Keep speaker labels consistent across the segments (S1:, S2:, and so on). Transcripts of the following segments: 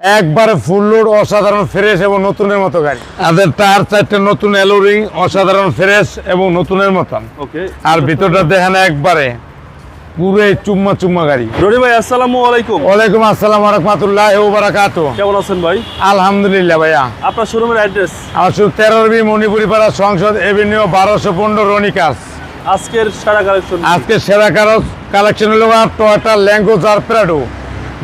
S1: একবারে full load, অসাধারণ fresh এবং নতুনের মতো গাড়ি। আমাদের টায়ার চারটে নতুন এলোরিং, অসাধারণ ফ্রেশ এবং নতুনের মতন।
S2: ওকে,
S1: আর ভিতরটা দেখেন একবারে পুরো চুম্মা চুম্মা গাড়ি।
S2: রনি ভাই আসসালামু আলাইকুম।
S1: ওয়ালাইকুম আসসালাম ওয়া রাহমাতুল্লাহি ওয়া বারাকাতুহু।
S2: কেমন আছেন ভাই?
S1: আলহামদুলিল্লাহ ভাইয়া।
S2: আপনার শোরুমের অ্যাড্রেস?
S1: আমার শুধু 13B মণিপুরি পাড়া, সংসদ এভিনিউ, 1215 রনি কার্স।
S2: আজকের সারা কালেকশন,
S1: আজকে সেরা কালেকশন হলো Toyota Land Cruiser Prado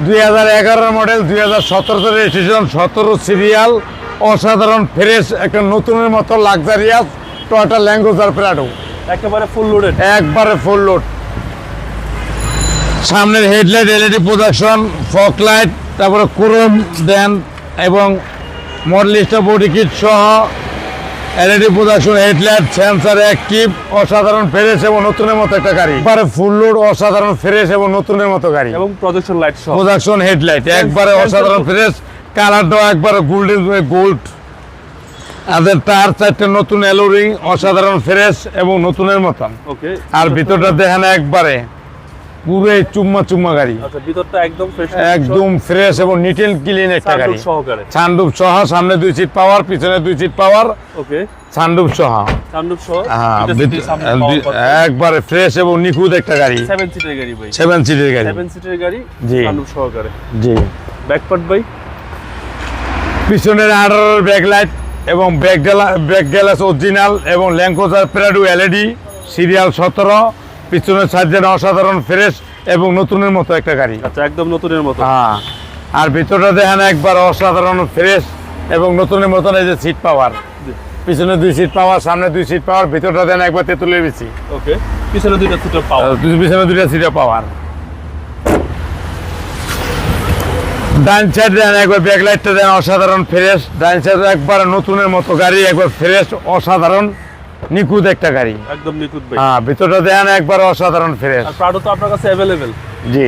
S1: 2011 model, 2017 registration, 17 serial, অসাধারণ ফ্রেশ একটা নতুনের মতো লাক্সারিয়াস টয়োটা ল্যাঙ্গুজার প্রাডো।
S2: একেবারে ফুল লোডেড,
S1: একবারে ফুল লোড। সামনের headlight LED production, fog light, তারপরে ক্রোম দেন এবং মডেলিস্টা বডি কিট সহ LED production, headlight, sensor active, অসাধারণ ফ্রেশ এবং নতুনের মতো একটা গাড়ি। একবারে ফুল লোড, অসাধারণ ফ্রেশ এবং নতুনের মতো গাড়ি
S2: এবং প্রজেকশন লাইট সহ।
S1: প্রোডাকশন হেডলাইট একবারে অসাধারণ ফ্রেশ, কালারটাও একবারে গোল্ডেন গোল্ড। আমাদের টায়ার চারটে নতুন এলোরিং, অসাধারণ ফ্রেশ এবং নতুনের মতন।
S2: ওকে,
S1: আর ভিতরটা দেখেন একবারে পুরো চুম্মা চুম্মা গাড়ি।
S2: আচ্ছা, ভিতরটা একদম ফ্রেশ,
S1: একদম ফ্রেশ এবং নিট এন্ড ক্লিন একটা গাড়ি।
S2: সহকারে
S1: সানরুফ সহ, সামনে 2 সিট পাওয়ার, পিছনে 2 সিট পাওয়ার,
S2: ওকে,
S1: সানরুফ সহ।
S2: সানরুফ সহ,
S1: হ্যাঁ,
S2: সামনে পাওয়ার পাচ্ছেন।
S1: একবারে ফ্রেশ এবং নিখুঁত একটা গাড়ি।
S2: 7 সিটের গাড়ি ভাই,
S1: 7 সিটের গাড়ি।
S2: 7 সিটের গাড়ি,
S1: জি।
S2: সানরুফ সহকারে।
S1: জি।
S2: ব্যাকপার্ট ভাই,
S1: পিছনের 18 ব্যাক লাইট এবং ব্যাক গ্লাস অরিজিনাল এবং ল্যাঙ্গুজার প্রাডো এলইডি সিরিয়াল 17, পিছনের সাইডের অসাধারণ ফ্রেশ এবং নতুনের মতো একটা গাড়ি।
S2: আচ্ছা, একদম নতুনের মতো।
S1: হ্যাঁ, আর ভিতরটা দেখেন একবার অসাধারণ ফ্রেশ এবং নতুনের মতন। এই যে সিট পাওয়ার, পিছনে 2 সিট পাওয়ার, সামনে 2 সিট পাওয়ার, ভিতরটা দেন একবার তেঁতুলের বেশি।
S2: ওকে, পিছনে দুইটা সিটের পাওয়ার,
S1: পিছনে 2টা সিটে পাওয়ার। ডান সাইড দেন একবার ব্যাক লাইটটা দেন অসাধারণ ফ্রেশ। ডান সাইড একবার নতুনের মতো গাড়ি, একবার ফ্রেশ, অসাধারণ নিখুঁত একটা গাড়ি।
S2: একদম নিখুঁত ভাই।
S1: হ্যাঁ, ভিতরটা দেন একবার অসাধারণ ফ্রেশ।
S2: আর প্রাডো তো আপনার কাছে अवेलेबल?
S1: জি,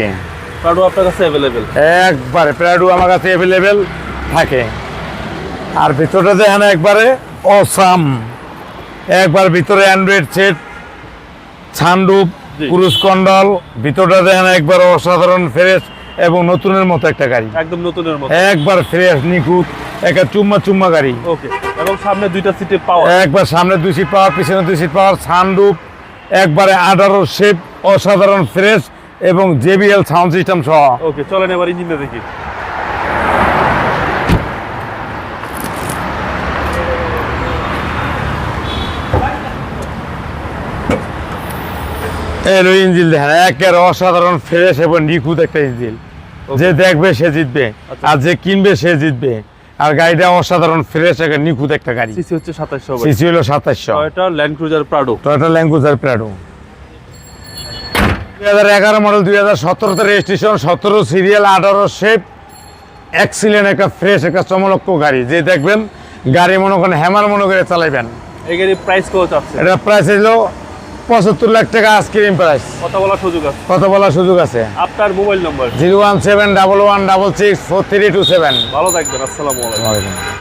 S2: প্রাডো আপনার কাছে अवेलेबल?
S1: একবারে প্রাডো আমার কাছে অ্যাভেলেবেল থাকে। আর ভিতরটা দেখেন একবারে অসাম, একবার ভিতরে অ্যান্ড্রয়েড সেট, সানরুফ,
S2: জি।
S1: ক্রুজ কন্ট্রোল, ভিতরটা দেখেন একবার অসাধারণ ফ্রেশ এবং নতুনের মতো একটা গাড়ি।
S2: একদম নতুনের মতো,
S1: একবার ফ্রেশ নিখুঁত একটা চুম্মা চুম্মা গাড়ি।
S2: ওকে। এবং সামনে দুইটা সিটে পাওয়ার,
S1: একবার সামনে 2 সিট পাওয়ার, পিছনে 2 সিট পাওয়ার, সানরুফ, একবারে 18 শেপ, অসাধারণ ফ্রেশ এবং JBL সাউন্ড সিস্টেম সহ।
S2: ওকে। চলেন এবার ইঞ্জিনটা দেখি।
S1: এলো ইঞ্জিন দেখেন, একের অসাধারণ ফ্রেশ এবং নিখুঁত একটা ইঞ্জিন। যে দেখবে সে জিতবে,
S2: আচ্ছা।
S1: আর যে কিনবে সে জিতবে। আর গাড়িটা অসাধারণ ফ্রেশ একটা নিখুঁত একটা গাড়ি।
S2: সিসি হচ্ছে 2700 ভাই।
S1: সিসি হলো 2700।
S2: Toyota Land Cruiser Prado,
S1: Toyota Land Cruiser Prado 2011 model, 2017 registration, 17 serial, 18 shape, excellent একটা ফ্রেশ একটা চমলক্ষ গাড়ি। যে দেখবেন গাড়ি মনে করেন হ্যামার মনে করে চালাইবেন।
S2: এই গাড়ির প্রাইস কত আছে?
S1: এটা প্রাইস হলো 75 লাখ টাকা আজকের প্রাইস।
S2: কথা বলার সুযোগ আছে?
S1: কত বলার সুযোগ আছে।
S2: আপনার মোবাইল নাম্বার?
S1: 01711664327।
S2: ভালো থাকবেন, আসসালামু আলাইকুম।